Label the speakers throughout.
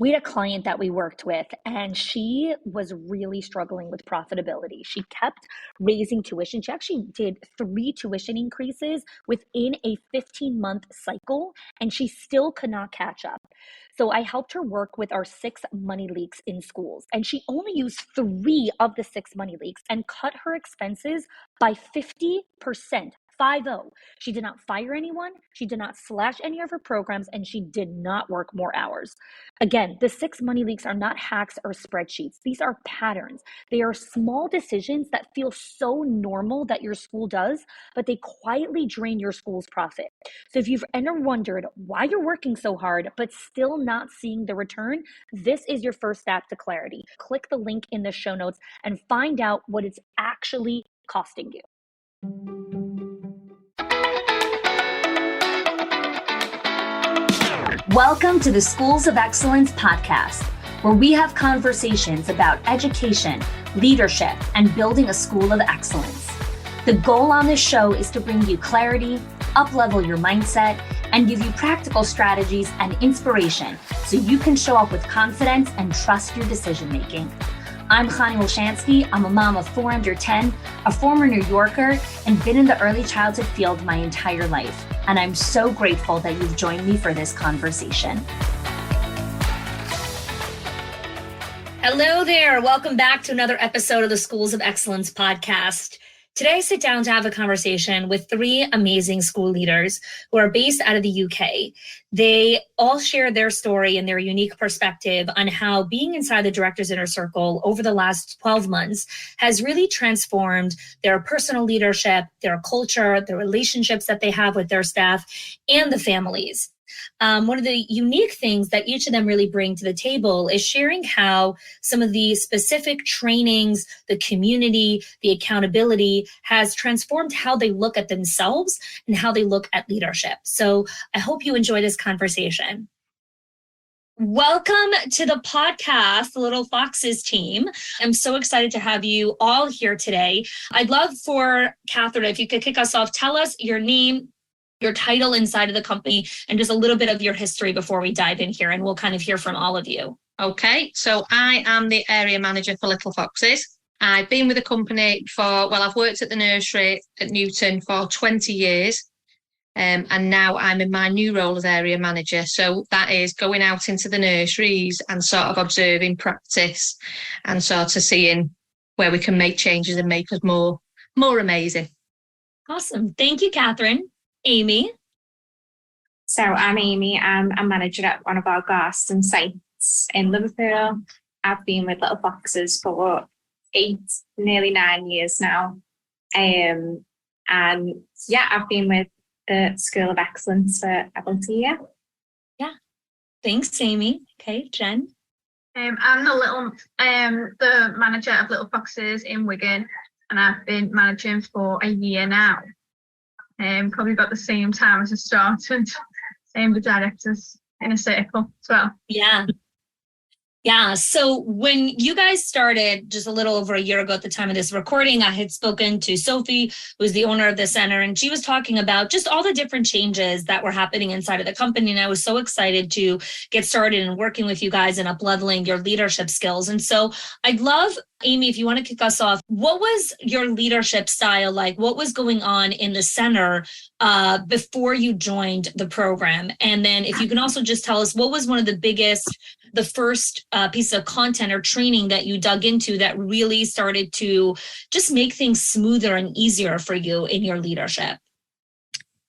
Speaker 1: We had a client that we worked with, and she was really struggling with profitability. She kept raising tuition. She actually did 3 tuition increases within a 15-month cycle, and she still could not catch up. So I helped her work with our 6 money leaks in schools, and she only used 3 of the 6 money leaks and cut her expenses by 50%. 50. She did not fire anyone. She did not slash any of her programs, and she did not work more hours. Again, the 6 money leaks are not hacks or spreadsheets. These are patterns. They are small decisions that feel so normal that your school does, but they quietly drain your school's profit. So if you've ever wondered why you're working so hard, but still not seeing the return, this is your first step to clarity. Click the link in the show notes and find out what it's actually costing you. Welcome to the Schools of Excellence podcast, where we have conversations about education, leadership, and building a school of excellence. The goal on this show is to bring you clarity, up-level your mindset, and give you practical strategies and inspiration so you can show up with confidence and trust your decision-making. I'm Chani Wilshansky. I'm a mom of 4 under 10, a former New Yorker, and been in the early childhood field my entire life. And I'm so grateful that you've joined me for this conversation. Hello there. Welcome back to another episode of the Schools of Excellence podcast. Today, I sit down to have a conversation with 3 amazing school leaders who are based out of the UK. They all share their story and their unique perspective on how being inside the Director's Inner Circle over the last 12 months has really transformed their personal leadership, their culture, the relationships that they have with their staff, and the families. One of the unique things that each of them really bring to the table is sharing how some of the specific trainings, the community, the accountability has transformed how they look at themselves and how they look at leadership. So I hope you enjoy this conversation. Welcome to the podcast, the Little Foxes team. I'm so excited to have you all here today. I'd love for Catherine, if you could kick us off, tell us your name, your title inside of the company, and just a little bit of your history before we dive in here, and we'll kind of hear from all of you.
Speaker 2: Okay, so I am the area manager for Little Foxes. I've been with the company I've worked at the nursery at Newton for 20 years. And now I'm in my new role as area manager. So that is going out into the nurseries and sort of observing practice and sort of seeing where we can make changes and make us more amazing.
Speaker 1: Awesome. Thank you, Catherine. Amy?
Speaker 3: So I'm Amy. I'm a manager at one of our Garston sites in Liverpool. I've been with Little Foxes for 8, nearly 9 years now. And yeah, I've been with the School of Excellence for about a year.
Speaker 1: Yeah. Thanks, Amy. Okay, Jen?
Speaker 4: I'm the manager of Little Foxes in Wigan, and I've been managing for a year now. Probably about the same time as I started. The directors in a circle as well.
Speaker 1: Yeah. So when you guys started just a little over a year ago at the time of this recording, I had spoken to Sophie, who's the owner of the center, and she was talking about just all the different changes that were happening inside of the company. And I was so excited to get started and working with you guys and up-leveling your leadership skills. And so I'd love, Amy, if you want to kick us off, what was your leadership style like? What was going on in the center before you joined the program? And then if you can also just tell us what was one of the first piece of content or training that you dug into that really started to just make things smoother and easier for you in your leadership?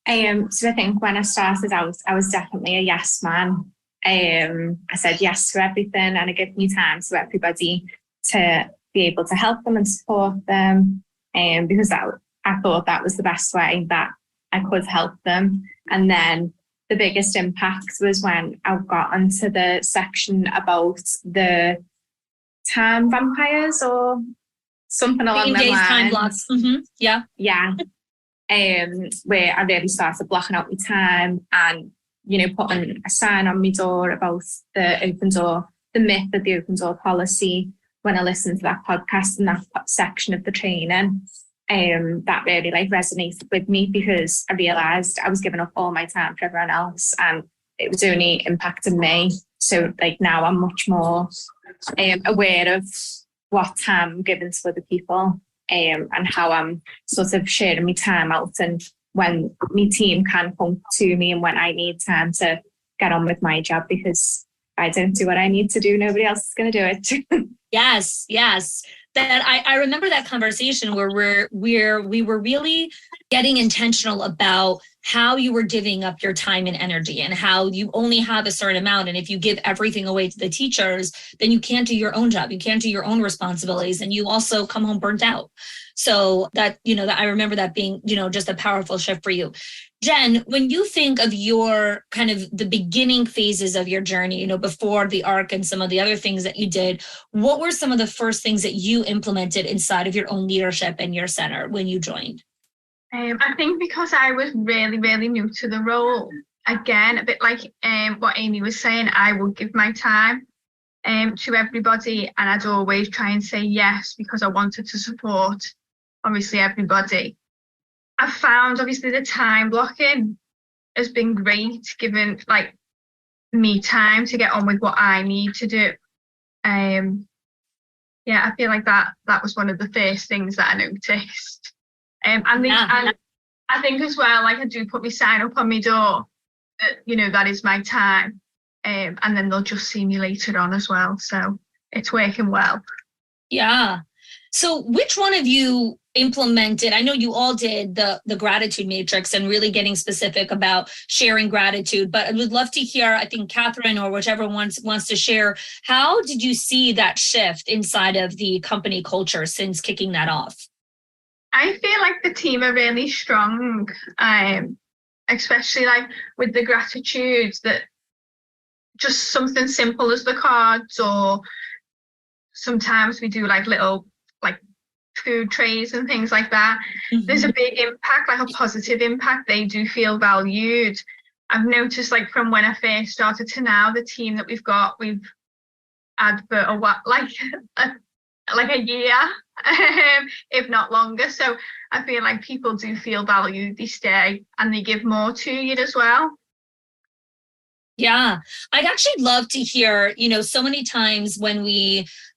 Speaker 3: So I think when I started out, I was definitely a yes man. I said yes to everything, and I gave me time to everybody to be able to help them and support them, because I thought that was the best way that I could help them. And then the biggest impact was when I got onto the section about the time vampires or something along those lines.
Speaker 1: Time blocks. Mm-hmm. Yeah.
Speaker 3: Yeah. Where I really started blocking out my time and, putting a sign on my door about the open door, the myth of the open door policy. When I listened to that podcast and that section of the training, that really resonated with me, because I realised I was giving up all my time for everyone else and it was only impacting me. So like now I'm much more aware of what time I'm giving to other people, and how I'm sort of sharing my time out, and when my team can come to me and when I need time to get on with my job, because if I don't do what I need to do, nobody else is going to do it.
Speaker 1: Yes. That I remember that conversation where we were really getting intentional about how you were divvying up your time and energy, and how you only have a certain amount. And if you give everything away to the teachers, then you can't do your own job. You can't do your own responsibilities, and you also come home burnt out. So that, that I remember that being, just a powerful shift for you. Jen, when you think of your kind of the beginning phases of your journey, before the ARC and some of the other things that you did, what were some of the first things that you implemented inside of your own leadership and your center when you joined?
Speaker 4: I think because I was really, really new to the role, again, a bit like what Amy was saying, I would give my time to everybody, and I'd always try and say yes because I wanted to support, obviously, everybody. I found, obviously, the time blocking has been great, given like me time to get on with what I need to do. I feel like that was one of the first things that I noticed. And I think as well, like I do put my sign up on my door, that is my time. And then they'll just see me later on as well. So it's working well.
Speaker 1: Yeah. So which one of you implemented, I know you all did the gratitude matrix and really getting specific about sharing gratitude, but I would love to hear, I think Catherine or whichever wants to share, how did you see that shift inside of the company culture since kicking that off?
Speaker 4: I feel like the team are really strong, especially like with the gratitude, that just something simple as the cards, or sometimes we do like little like food trays and things like that. Mm-hmm. There's a big impact, like a positive impact. They do feel valued. I've noticed like from when I first started to now, the team that we've had for a year, if not longer. So I feel like people do feel valued, they stay, and they give more to you as well.
Speaker 1: Yeah, I'd actually love to hear, so many times when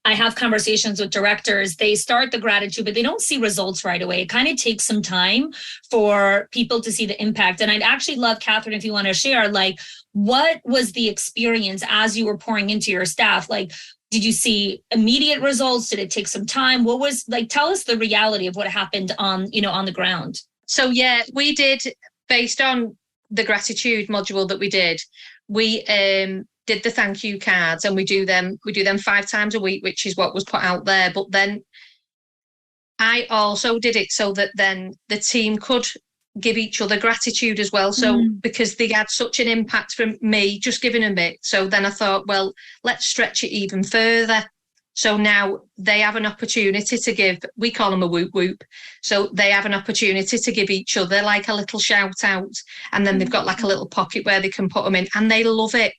Speaker 1: I have conversations with directors, they start the gratitude, but they don't see results right away. It kind of takes some time for people to see the impact. And I'd actually love, Catherine, if you want to share, like, what was the experience as you were pouring into your staff? Like, did you see immediate results? Did it take some time? What was, like, tell us the reality of what happened on the ground.
Speaker 2: So, yeah, we did, based on the gratitude module that we did the thank you cards, and we do them 5 times a week, which is what was put out there. But then I also did it so that then the team could give each other gratitude as well. So because they had such an impact from me just giving them it. So then I thought, well, let's stretch it even further. So now they have an opportunity to give, we call them a whoop whoop. So they have an opportunity to give each other like a little shout out. And then they've got like a little pocket where they can put them in, and they love it.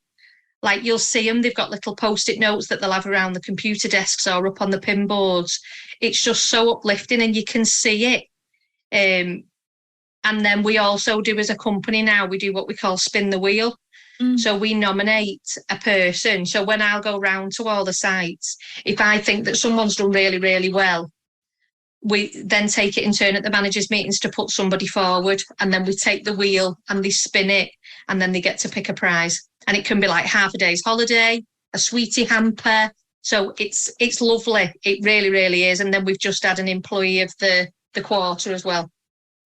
Speaker 2: Like you'll see them, they've got little post-it notes that they'll have around the computer desks or up on the pin boards. It's just so uplifting, and you can see it. And then we also do, as a company now, we do what we call spin the wheel. So we nominate a person. So when I'll go round to all the sites, if I think that someone's done really, really well, we then take it in turn at the managers' meetings to put somebody forward, and then we take the wheel and they spin it, and then they get to pick a prize. And it can be like half a day's holiday, a sweetie hamper. So it's lovely. It really, really is. And then we've just had an employee of the quarter as well.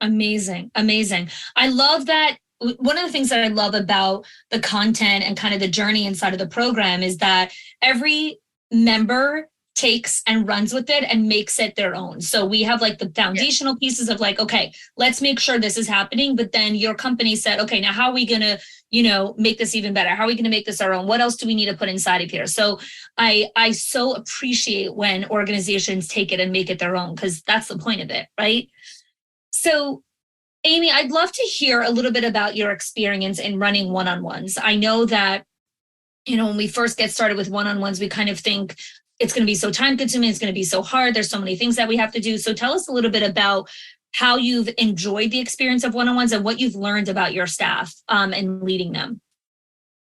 Speaker 1: Amazing. I love that. One of the things that I love about the content and kind of the journey inside of the program is that every member takes and runs with it and makes it their own. So we have like the foundational pieces of like, okay, let's make sure this is happening. But then your company said, okay, now how are we going to, make this even better? How are we going to make this our own? What else do we need to put inside of here? So I so appreciate when organizations take it and make it their own, because that's the point of it, right? So Amy, I'd love to hear a little bit about your experience in running one-on-ones. I know that, when we first get started with one-on-ones, we kind of think it's going to be so time-consuming, it's going to be so hard, there's so many things that we have to do. So tell us a little bit about how you've enjoyed the experience of one-on-ones and what you've learned about your staff and leading them.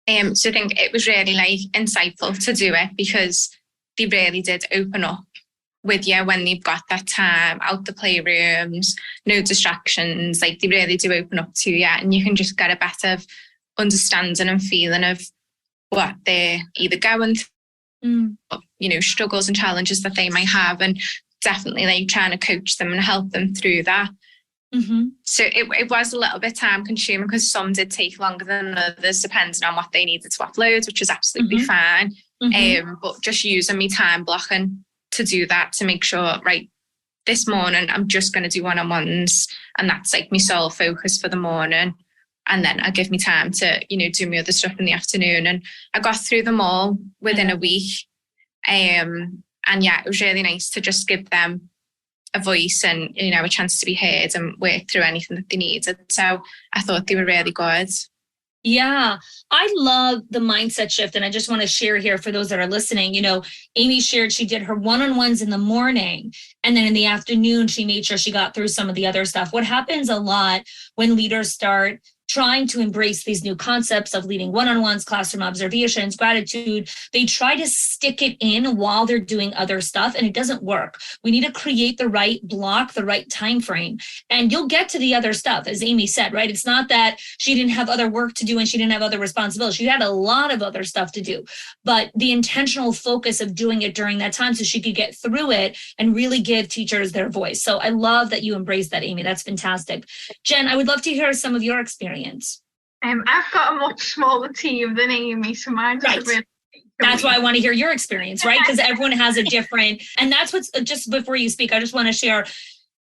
Speaker 3: So I think it was really like insightful to do it because they really did open up with you when they've got that time out the playrooms, no distractions. Like they really do open up to you, and you can just get a better understanding and feeling of what they're either going through, you know, struggles and challenges that they might have, and definitely like trying to coach them and help them through that. So it was a little bit time consuming because some did take longer than others depending on what they needed to upload, which is absolutely fine. But just using me time blocking to do that, to make sure, right, this morning I'm just going to do one-on-ones, and that's like my sole focus for the morning. And then I give me time to, you know, do my other stuff in the afternoon. And I got through them all within a week. And yeah, it was really nice to just give them a voice and, you know, a chance to be heard and work through anything that they needed. So I thought they were really good.
Speaker 1: Yeah, I love the mindset shift. And I just want to share here for those that are listening, you know, Amy shared she did her one-on-ones in the morning, and then in the afternoon, she made sure she got through some of the other stuff. What happens a lot when leaders start trying to embrace these new concepts of leading one-on-ones, classroom observations, gratitude, they try to stick it in while they're doing other stuff, and it doesn't work. We need to create the right block, the right time frame, and you'll get to the other stuff, as Amy said, right? It's not that she didn't have other work to do and she didn't have other responsibilities. She had a lot of other stuff to do, but the intentional focus of doing it during that time so she could get through it and really give teachers their voice. So I love that you embraced that, Amy. That's fantastic. Jen, I would love to hear some of your experience.
Speaker 4: I've got a much smaller team than Amy, so mine's really.
Speaker 1: That's why I want to hear your experience, right? Because everyone has a different, and that's what's, just before you speak, I just want to share,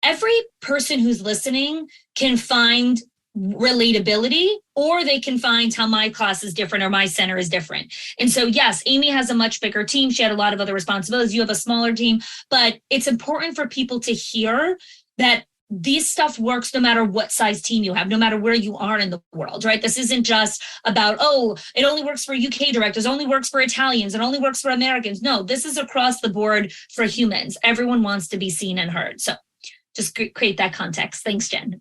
Speaker 1: every person who's listening can find relatability, or they can find how my class is different or my center is different. And so, yes, Amy has a much bigger team. She had a lot of other responsibilities. You have a smaller team, but it's important for people to hear that this stuff works no matter what size team you have, no matter where you are in the world, right? This isn't just about, oh, it only works for UK directors, only works for Italians, it only works for Americans. No, this is across the board for humans. Everyone wants to be seen and heard. So just create that context. Thanks, Jen.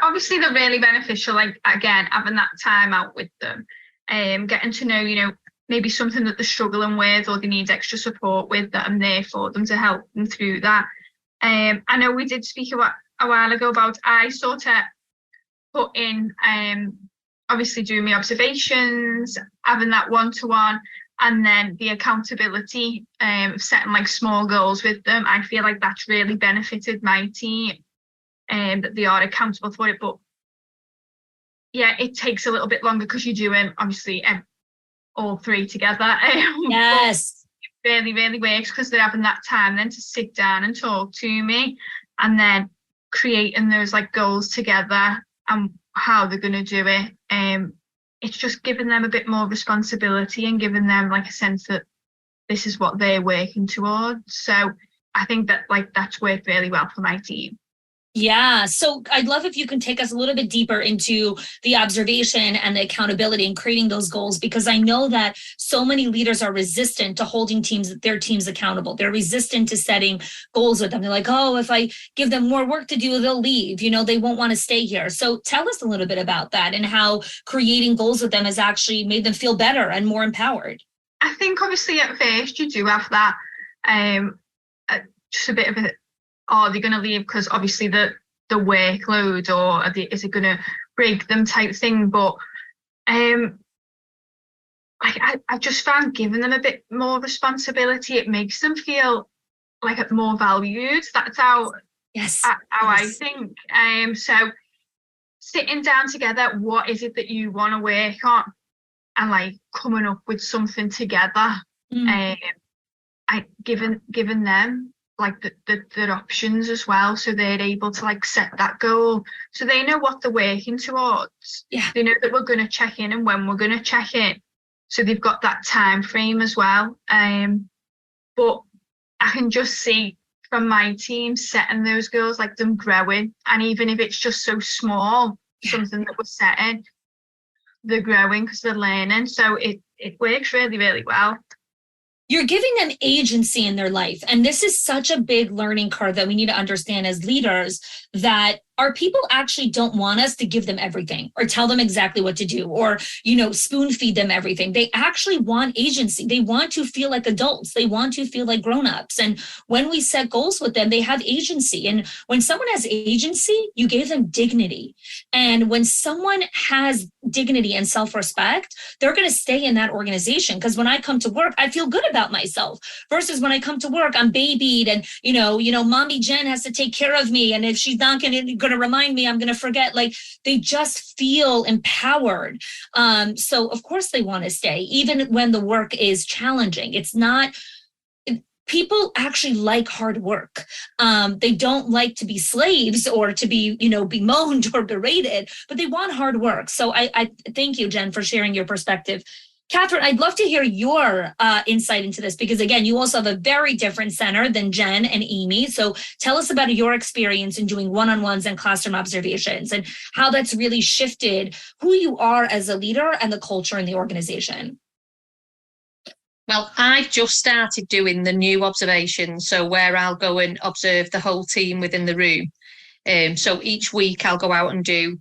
Speaker 4: Obviously, they're really beneficial. Like, again, having that time out with them, getting to know, you know, maybe something that they're struggling with or they need extra support with, that I'm there for them to help them through that. I know we did speak a while ago about I sort of put in, obviously doing my observations, having that one-to-one, and then the accountability, setting like small goals with them. I feel like that's really benefited my team, that they are accountable for it. But yeah, it takes a little bit longer because you're doing, obviously, all three together.
Speaker 1: Yes.
Speaker 4: It really, really works because they're having that time then to sit down and talk to me, and then creating those like goals together and how they're going to do it. It's just giving them a bit more responsibility and giving them like a sense that this is what they're working towards. So I think that like that's worked really well for my team.
Speaker 1: Yeah. So I'd love if you can take us a little bit deeper into the observation and the accountability and creating those goals, because I know that so many leaders are resistant to holding their teams accountable. They're resistant to setting goals with them. They're like, oh, if I give them more work to do, they'll leave. You know, they won't want to stay here. So tell us a little bit about that and how creating goals with them has actually made them feel better and more empowered.
Speaker 4: I think obviously at first you do have that, just a bit of a, are they going to leave because obviously the workload, or is it going to break them type thing? But I just found giving them a bit more responsibility, it makes them feel like more valued. That's how I think. So sitting down together, what is it that you want to work on, and like coming up with something together. Giving them like the options as well, so they're able to like set that goal, so they know what they're working towards. They know that we're going to check in and when we're going to check in, so they've got that time frame as well. But I can just see from my team setting those goals, like them growing, and even if it's just so small, something that we're setting, they're growing because they're learning. So it works really, really well.
Speaker 1: You're giving them agency in their life. And this is such a big learning curve that we need to understand as leaders, that our people actually don't want us to give them everything or tell them exactly what to do or, spoon feed them everything. They actually want agency. They want to feel like adults. They want to feel like grown-ups. And when we set goals with them, they have agency. And when someone has agency, you gave them dignity. And when someone has dignity and self-respect, they're going to stay in that organization. Because when I come to work, I feel good about myself versus when I come to work, I'm babied and, mommy Jen has to take care of me. And if she's not going to remind me, I'm going to forget. Like, they just feel empowered. So of course they want to stay, even when the work is challenging. It's not, people actually like hard work. They don't like to be slaves or to be, bemoaned or berated, but they want hard work. So I thank you, Jen, for sharing your perspective. Catherine, I'd love to hear your insight into this, because again, you also have a very different center than Jen and Amy. So tell us about your experience in doing one-on-ones and classroom observations and how that's really shifted who you are as a leader and the culture in the organization.
Speaker 2: Well, I've just started doing the new observations, so where I'll go and observe the whole team within the room. So each week I'll go out and do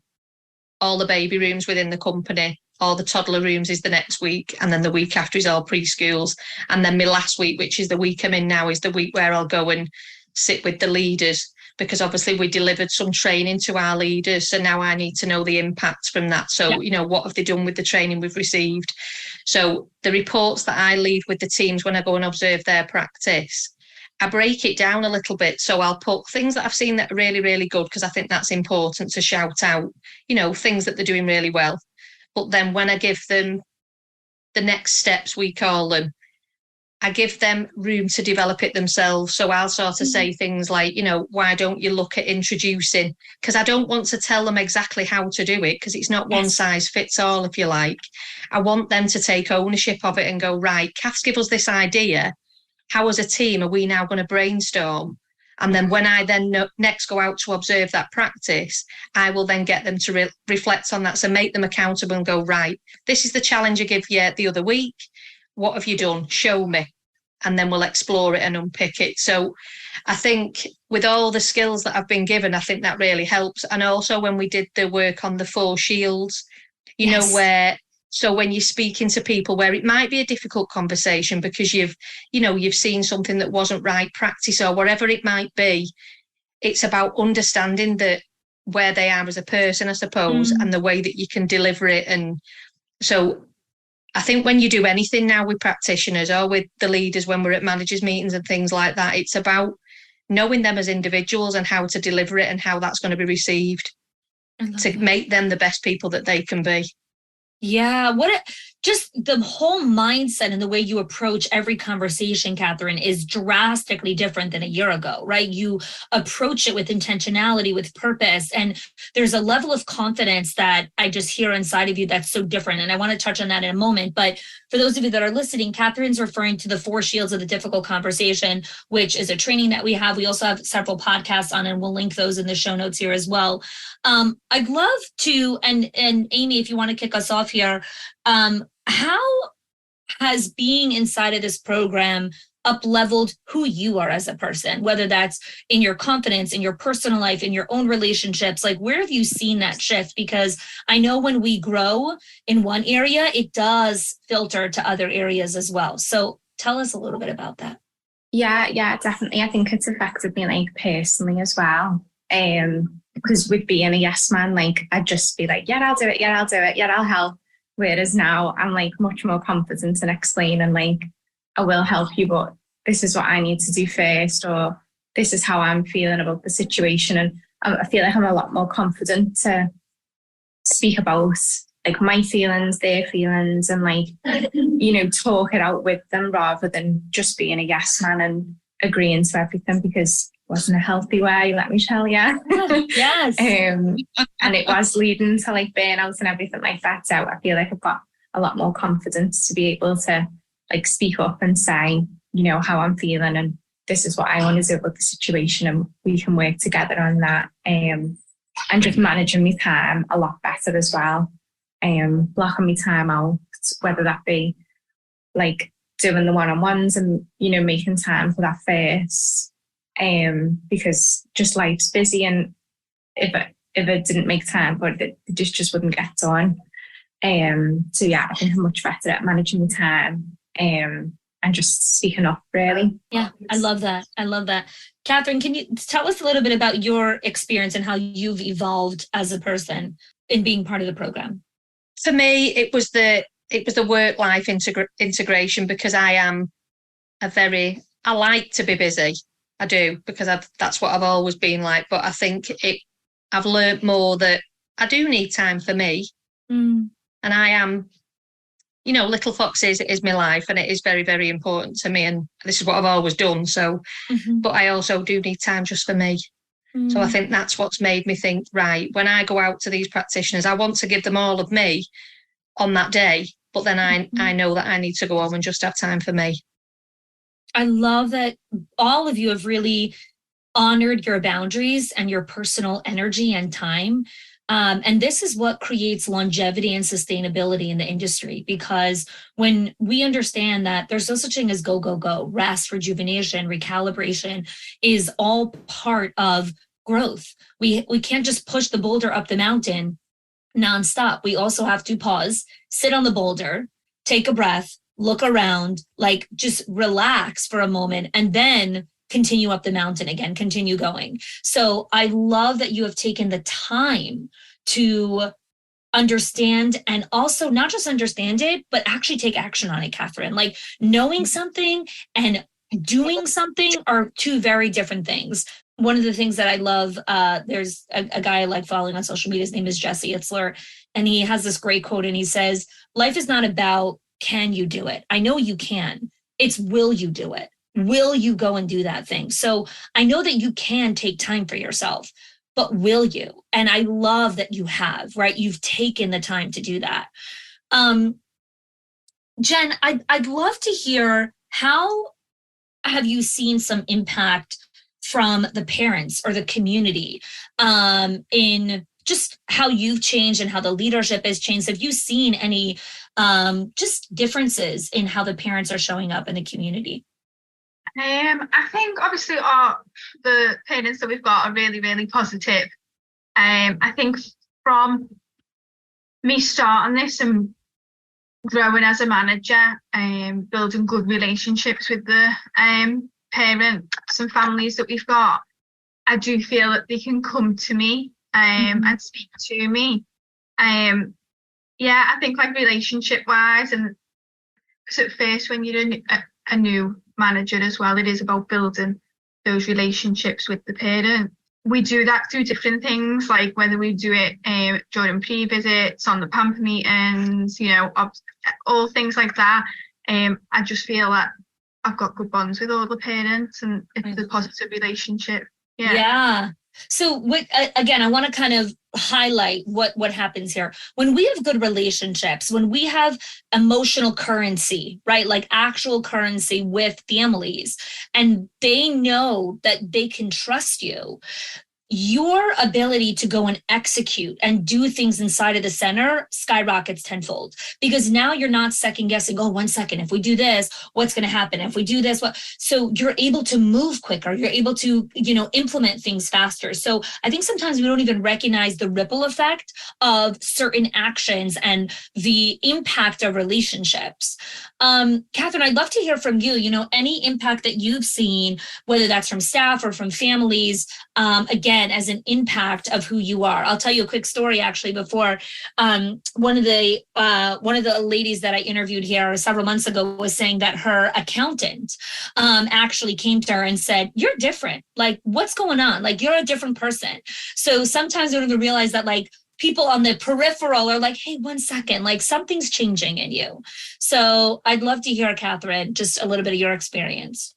Speaker 2: all the baby rooms within the company. All the toddler rooms is the next week, and then the week after is all preschools. And then my last week, which is the week I'm in now, is the week where I'll go and sit with the leaders, because obviously we delivered some training to our leaders. So now I need to know the impact from that. So, what have they done with the training we've received? So the reports that I leave with the teams when I go and observe their practice, I break it down a little bit. So I'll put things that I've seen that are really, really good, because I think that's important to shout out, things that they're doing really well. But then when I give them the next steps, we call them, I give them room to develop it themselves. So I'll sort of say things like, why don't you look at introducing? Because I don't want to tell them exactly how to do it, because it's not one size fits all, if you like. I want them to take ownership of it and go, right, Kath's give us this idea. How as a team are we now going to brainstorm? And then when I then next go out to observe that practice, I will then get them to reflect on that. So make them accountable and go, right, this is the challenge I gave you the other week. What have you done? Show me. And then we'll explore it and unpick it. So I think with all the skills that I've been given, I think that really helps. And also when we did the work on the 4 shields, so when you're speaking to people where it might be a difficult conversation because you've seen something that wasn't right practice or whatever it might be, it's about understanding that where they are as a person, I suppose, and the way that you can deliver it. And so I think when you do anything now with practitioners or with the leaders, when we're at managers' meetings and things like that, it's about knowing them as individuals and how to deliver it and how that's going to be received to make them the best people that they can be.
Speaker 1: Yeah, just the whole mindset and the way you approach every conversation, Catherine, is drastically different than a year ago, right? You approach it with intentionality, with purpose, and there's a level of confidence that I just hear inside of you that's so different. And I want to touch on that in a moment. But for those of you that are listening, Catherine's referring to the 4 shields of the difficult conversation, which is a training that we have. We also have several podcasts on, and we'll link those in the show notes here as well. I'd love to, and Amy, if you want to kick us off here, how has being inside of this program up-leveled who you are as a person, whether that's in your confidence, in your personal life, in your own relationships? Like, where have you seen that shift? Because I know when we grow in one area, it does filter to other areas as well. So tell us a little bit about that.
Speaker 3: Yeah, definitely. I think it's affected me, like, personally as well. Because with being a yes man, like, I'd just be like, yeah, I'll do it. Yeah, I'll help. Whereas now I'm like much more confident in explaining, like, I will help you, but this is what I need to do first, or this is how I'm feeling about the situation. And I feel like I'm a lot more confident to speak about, like, my feelings, their feelings, and, like, talk it out with them rather than just being a yes man and agreeing to everything, because wasn't a healthy way, let me tell you.
Speaker 1: Yes.
Speaker 3: And it was leading to, like, burnout and everything like that. So I feel like I've got a lot more confidence to be able to, like, speak up and say, how I'm feeling, and this is what I want to do with the situation, and we can work together on that. And just managing my time a lot better as well. Blocking my time out, whether that be, like, doing the one-on-ones and, making time for that first. Because just life's busy, and if it didn't make time, but it just wouldn't get done. So yeah, I think I'm much better at managing the time and just speaking up, really.
Speaker 1: Yeah, I love that. I love that. Catherine, can you tell us a little bit about your experience and how you've evolved as a person in being part of the program?
Speaker 2: For me, it was the work-life integration, because I like to be busy. I do, because that's what I've always been like. But I think I've learned more that I do need time for me.
Speaker 1: Mm.
Speaker 2: And I am, Little Foxes is my life, and it is very, very important to me. And this is what I've always done. So, but I also do need time just for me. So I think that's what's made me think, right, when I go out to these practitioners, I want to give them all of me on that day. But then I know that I need to go home and just have time for me.
Speaker 1: I love that all of you have really honored your boundaries and your personal energy and time. And this is what creates longevity and sustainability in the industry, because when we understand that there's no such thing as go, go, go, rest, rejuvenation, recalibration is all part of growth. We can't just push the boulder up the mountain nonstop. We also have to pause, sit on the boulder, take a breath, look around, like just relax for a moment, and then continue up the mountain again, continue going. So I love that you have taken the time to understand, and also not just understand it, but actually take action on it, Catherine. Like, knowing something and doing something are two very different things. One of the things that I love, there's a guy I like following on social media. His name is Jesse Itzler, and he has this great quote, and he says, life is not about can you do it? I know you can. It's will you do it? Will you go and do that thing? So I know that you can take time for yourself, but will you? And I love that you have, right? You've taken the time to do that. Jen, I'd love to hear, how have you seen some impact from the parents or the community in just how you've changed and how the leadership has changed? Have you seen any just differences in how the parents are showing up in the community?
Speaker 4: I think obviously the parents that we've got are really, really positive. I think from me starting this and growing as a manager, building good relationships with the parents and families that we've got, I do feel that they can come to me and speak to me. Yeah, I think like relationship wise, and because at first when you're a new manager as well, it is about building those relationships with the parent. We do that through different things, like whether we do it during pre-visits, on the pamper meetings, all things like that. I just feel that I've got good bonds with all the parents, and it's a positive relationship.
Speaker 1: Yeah. So again, I want to kind of highlight what happens here. When we have good relationships, when we have emotional currency, right? Like actual currency with families, and they know that they can trust you, your ability to go and execute and do things inside of the center skyrockets tenfold, because now you're not second guessing, oh, 1 second, if we do this, what's going to happen? If we do this, what? So you're able to move quicker. You're able to, implement things faster. So I think sometimes we don't even recognize the ripple effect of certain actions and the impact of relationships. Catherine, I'd love to hear from you, any impact that you've seen, whether that's from staff or from families, again, as an impact of who you are. I'll tell you a quick story actually before. One of the ladies that I interviewed here several months ago was saying that her accountant actually came to her and said, you're different. Like, what's going on? Like, you're a different person. So sometimes we don't even realize that, like, people on the peripheral are like, hey, 1 second, like something's changing in you. So I'd love to hear, Catherine, just a little bit of your experience.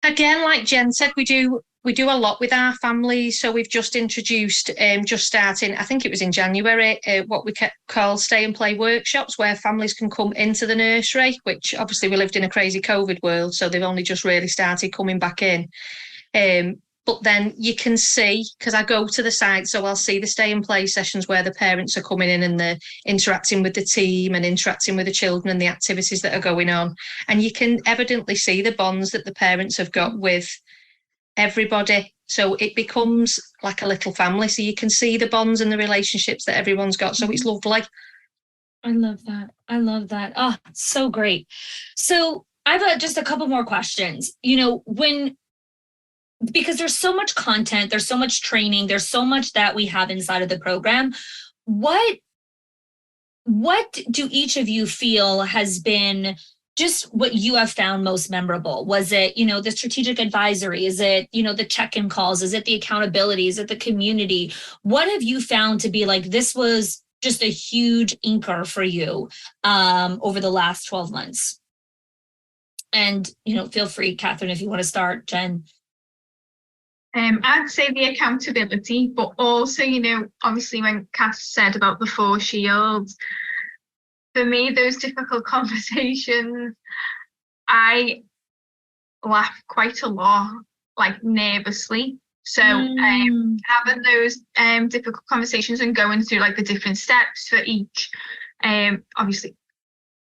Speaker 2: Again, like Jen said, we do a lot with our families. So we've just introduced, just starting, I think it was in January, what we call stay and play workshops, where families can come into the nursery, which obviously we lived in a crazy COVID world, so they've only just really started coming back in. But then you can see, because I go to the site, so I'll see the stay and play sessions where the parents are coming in and they're interacting with the team and interacting with the children and the activities that are going on. And you can evidently see the bonds that the parents have got with everybody. So it becomes like a little family. So you can see the bonds and the relationships that everyone's got. So it's lovely.
Speaker 1: I love that. I love that. Oh, so great. So I have just a couple more questions. Because there's so much content, there's so much training, there's so much that we have inside of the program. What do each of you feel has been just what you have found most memorable? Was it, the strategic advisory? Is it, the check-in calls? Is it the accountability? Is it the community? What have you found to be like, this was just a huge anchor for you over the last 12 months? And, feel free, Catherine, if you want to start, Jen.
Speaker 4: I'd say the accountability, but also, obviously when Cass said about the 4 shields, for me, those difficult conversations, I laugh quite a lot, like nervously. So having those difficult conversations and going through like the different steps for each, obviously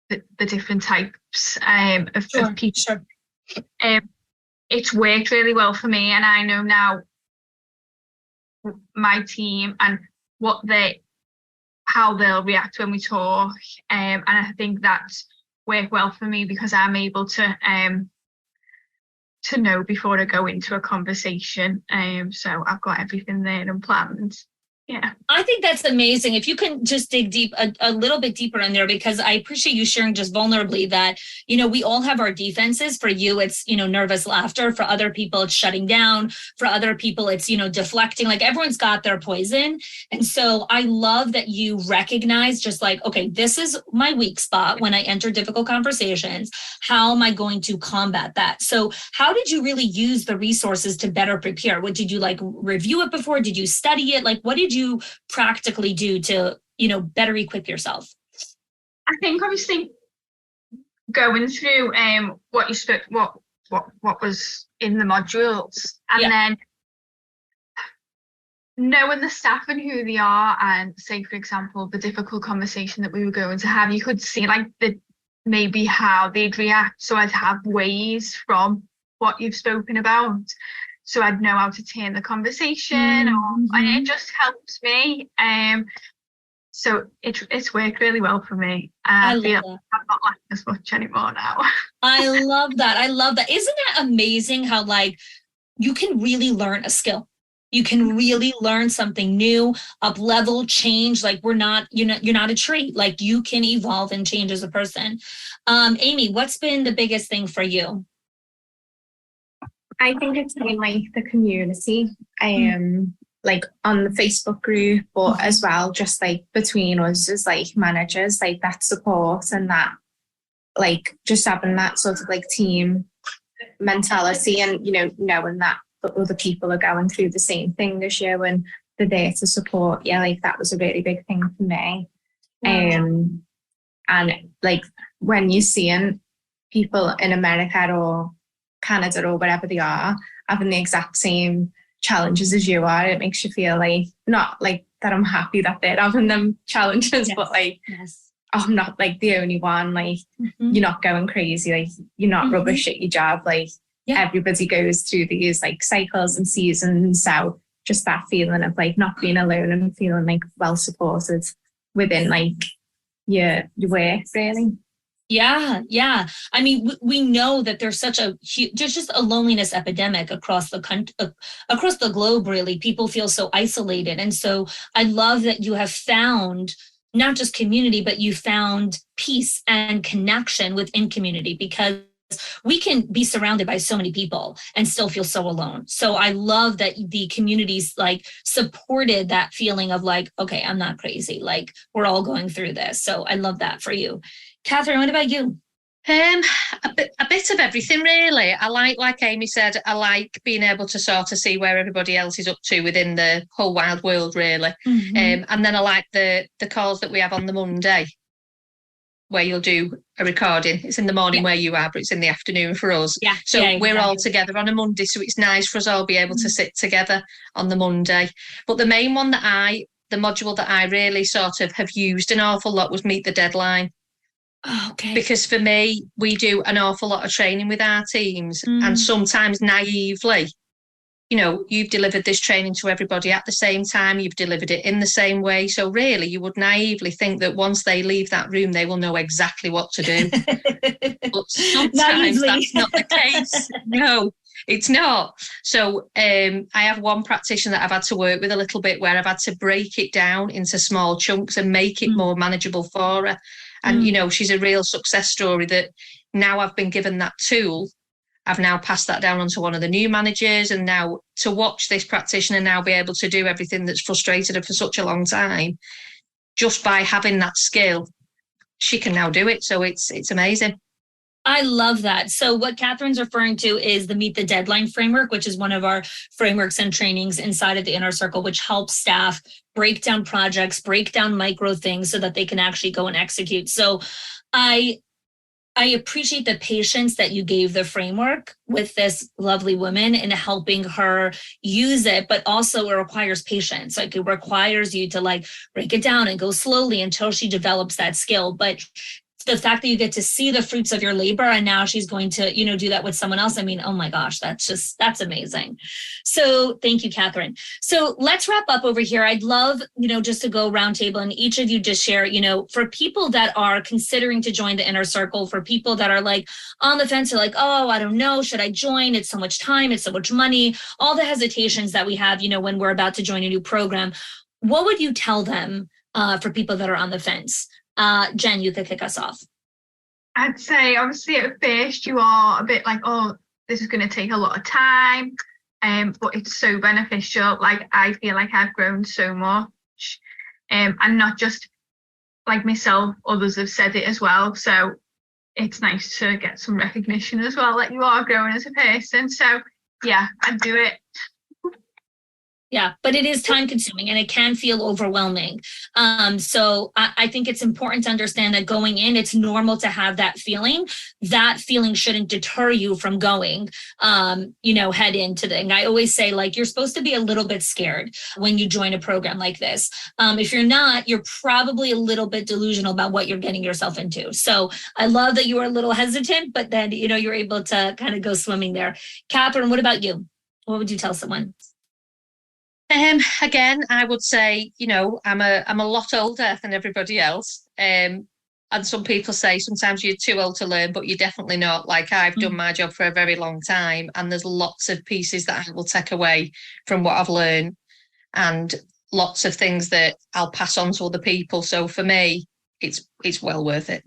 Speaker 4: the different types of people.
Speaker 1: Sure.
Speaker 4: It's worked really well for me, and I know now my team and how they'll react when we talk, and I think that's worked well for me because I'm able to know before I go into a conversation. So I've got everything there and planned. Yeah,
Speaker 1: I think that's amazing. If you can just dig deep a little bit deeper in there, because I appreciate you sharing just vulnerably that, we all have our defenses. For you, it's, nervous laughter. For other people, it's shutting down. For other people, it's, deflecting. Like everyone's got their poison. And so I love that you recognize just like, okay, this is my weak spot when I enter difficult conversations. How am I going to combat that? So how did you really use the resources to better prepare? What did you review it before? Did you study it? What did you practically do to, better equip yourself?
Speaker 4: I think obviously going through what you spoke, what was in the modules, and then knowing the staff and who they are, and say for example the difficult conversation that we were going to have, you could see maybe how they'd react. So I'd have ways from what you've spoken about. So I'd know how to turn the conversation, and it just helps me. So it's worked really well for me. I feel I'm not laughing as much anymore now.
Speaker 1: I love that. Isn't that amazing how you can really learn a skill? You can really learn something new, up level, change. You're not a tree. You can evolve and change as a person. Amy, what's been the biggest thing for you?
Speaker 3: I think it's been the community, on the Facebook group, but as well, just between us as managers, that support and that, just having that sort of team mentality, and knowing that other people are going through the same thing as you and they're there to support. That was a really big thing for me. And when you're seeing people in America or Canada or wherever they are having the exact same challenges as you are, it makes you feel not that I'm happy that they're having them challenges, but I'm not the only one. You're not going crazy, you're not rubbish at your job. Everybody goes through these cycles and seasons. So just that feeling of not being alone and feeling well supported within your work, really.
Speaker 1: Yeah. I mean, we know that there's such just a loneliness epidemic across the country, across the globe, really. People feel so isolated. And so I love that you have found not just community, but you found peace and connection within community, because we can be surrounded by so many people and still feel so alone. So I love that the communities supported that feeling of okay, I'm not crazy. We're all going through this. So I love that for you. Catherine, what about you?
Speaker 2: A bit of everything, really. I like Amy said, I like being able to sort of see where everybody else is up to within the whole wide world, really. And then I like the calls that we have on the Monday, where you'll do a recording. It's in the morning where you are, but it's in the afternoon for us. We're all together on a Monday, so it's nice for us all be able to sit together on the Monday. But the main one the module that I really sort of have used an awful lot was Meet the Deadline.
Speaker 1: Oh, okay.
Speaker 2: Because for me, we do an awful lot of training with our teams, and sometimes naively, you've delivered this training to everybody at the same time, you've delivered it in the same way. So really, you would naively think that once they leave that room, they will know exactly what to do. But sometimes that's not the case. No, it's not. So I have one practitioner that I've had to work with a little bit, where I've had to break it down into small chunks and make it more manageable for her. And, she's a real success story that now I've been given that tool. I've now passed that down onto one of the new managers, and now to watch this practitioner now be able to do everything that's frustrated her for such a long time, just by having that skill, she can now do it. So it's amazing.
Speaker 1: I love that. So what Catherine's referring to is the Meet the Deadline framework, which is one of our frameworks and trainings inside of the Inner Circle, which helps staff break down projects, break down micro things so that they can actually go and execute. So I appreciate the patience that you gave the framework with this lovely woman in helping her use it, but also it requires patience. Like, it requires you to break it down and go slowly until she develops that skill. But the fact that you get to see the fruits of your labor, and now she's going to, do that with someone else. I mean, oh my gosh, that's amazing. So thank you, Catherine. So let's wrap up over here. I'd love, just to go round table and each of you just share, for people that are considering to join the Inner Circle, for people that are on the fence, are oh, I don't know, should I join? It's so much time, it's so much money, all the hesitations that we have, when we're about to join a new program. What would you tell them for people that are on the fence? Jen, you could kick us off.
Speaker 4: I'd say, obviously, at first you are a bit oh, this is going to take a lot of time, but it's so beneficial. I feel like I've grown so much, and not just myself, others have said it as well. So it's nice to get some recognition as well, that you are growing as a person. So yeah, I'd do it.
Speaker 1: Yeah, but it is time consuming and it can feel overwhelming. So I think it's important to understand that going in, it's normal to have that feeling. That feeling shouldn't deter you from going, head into the thing. I always say, you're supposed to be a little bit scared when you join a program like this. If you're not, you're probably a little bit delusional about what you're getting yourself into. So I love that you were a little hesitant, but then, you're able to kind of go swimming there. Catherine, what about you? What would you tell someone?
Speaker 2: Again, I would say, I'm a lot older than everybody else. And some people say sometimes you're too old to learn, but you're definitely not. I've done my job for a very long time, and there's lots of pieces that I will take away from what I've learned, and lots of things that I'll pass on to other people. So for me, it's well worth it.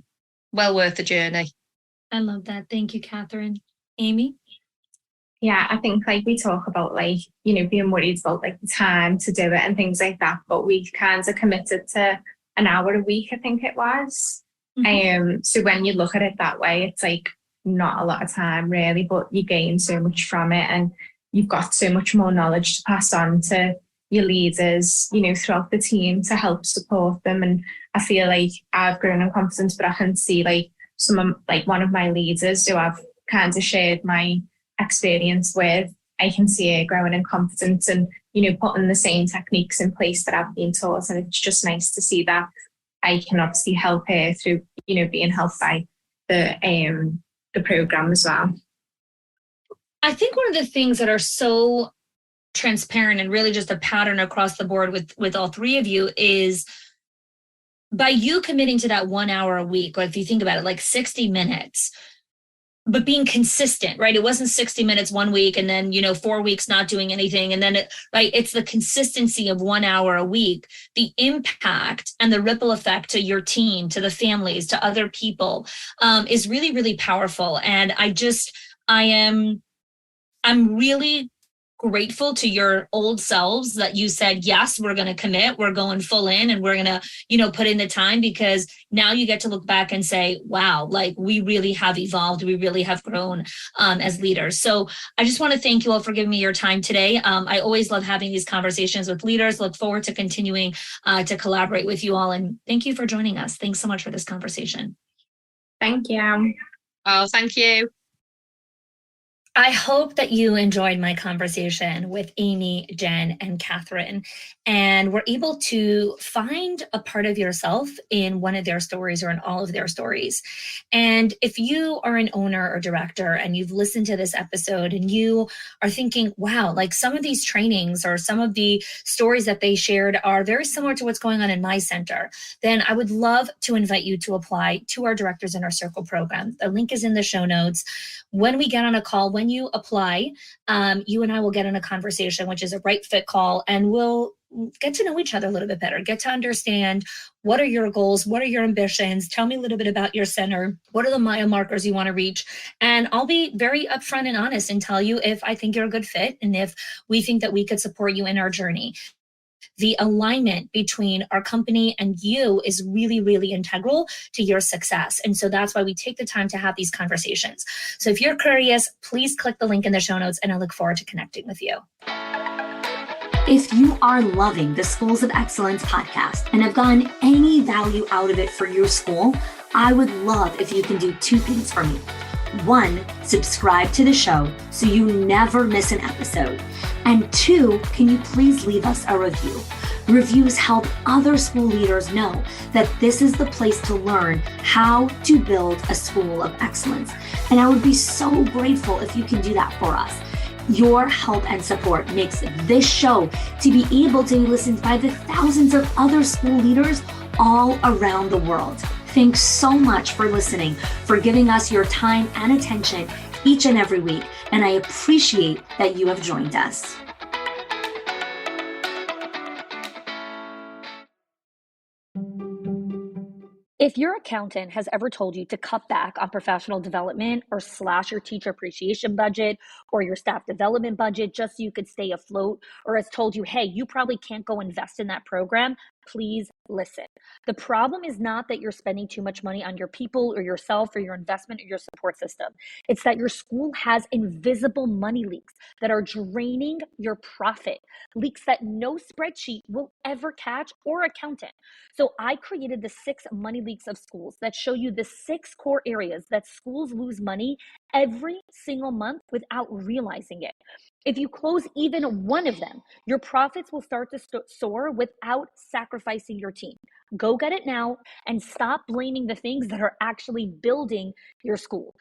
Speaker 2: Well worth the journey.
Speaker 1: I love that. Thank you, Catherine. Amy?
Speaker 3: Yeah, I think we talk about being worried about the time to do it and things like that, but we kind of committed to an hour a week, I think it was. Mm-hmm. So when you look at it that way, it's not a lot of time really, but you gain so much from it, and you've got so much more knowledge to pass on to your leaders, throughout the team to help support them. And I feel I've grown in confidence, but I can see some of one of my leaders who I've kind of shared my experience with, I can see her growing in confidence and, putting the same techniques in place that I've been taught. And it's just nice to see that I can obviously help her through, being helped by the program as well.
Speaker 1: I think one of the things that are so transparent and really just a pattern across the board with all three of you is by you committing to that 1 hour a week, or if you think about it, 60 minutes, but being consistent, right? It wasn't 60 minutes 1 week and then, 4 weeks not doing anything. And then it's the consistency of 1 hour a week, the impact and the ripple effect to your team, to the families, to other people, is really, really powerful. And I'm really grateful to your old selves that you said, yes, we're going to commit, we're going full in, and we're going to, put in the time, because now you get to look back and say, wow, we really have evolved. We really have grown as leaders. So I just want to thank you all for giving me your time today. I always love having these conversations with leaders. Look forward to continuing to collaborate with you all. And thank you for joining us. Thanks so much for this conversation.
Speaker 3: Thank you.
Speaker 2: Oh, thank you.
Speaker 1: I hope that you enjoyed my conversation with Amy, Jen, and Catherine, and were able to find a part of yourself in one of their stories or in all of their stories. And if you are an owner or director and you've listened to this episode and you are thinking, wow, like some of these trainings or some of the stories that they shared are very similar to what's going on in my center, then I would love to invite you to apply to our Directors in Our Circle program. The link is in the show notes. When we get on a call, when you apply, you and I will get in a conversation, which is a right fit call, and we'll get to know each other a little bit better, get to understand what are your goals, what are your ambitions, tell me a little bit about your center, what are the mile markers you want to reach, and I'll be very upfront and honest and tell you if I think you're a good fit and if we think that we could support you in our journey. The alignment between our company and you is really, really integral to your success. And so that's why we take the time to have these conversations. So if you're curious, please click the link in the show notes, and I look forward to connecting with you. If you are loving the Schools of Excellence podcast and have gotten any value out of it for your school, I would love if you can do two things for me. One, subscribe to the show so you never miss an episode. And two, can you please leave us a review? Reviews help other school leaders know that this is the place to learn how to build a school of excellence. And I would be so grateful if you can do that for us. Your help and support makes this show to be able to be listened by the thousands of other school leaders all around the world. Thanks so much for listening, for giving us your time and attention each and every week, and I appreciate that you have joined us. If your accountant has ever told you to cut back on professional development or slash your teacher appreciation budget or your staff development budget just so you could stay afloat, or has told you, hey, you probably can't go invest in that program, please listen. The problem is not that you're spending too much money on your people or yourself or your investment or your support system. It's that your school has invisible money leaks that are draining your profit, leaks that no spreadsheet will ever catch or accountant. So I created the 6 money leaks of schools that show you the 6 core areas that schools lose money every single month without realizing it. If you close even one of them, your profits will start to soar without sacrificing your team. Go get it now and stop blaming the things that are actually building your school.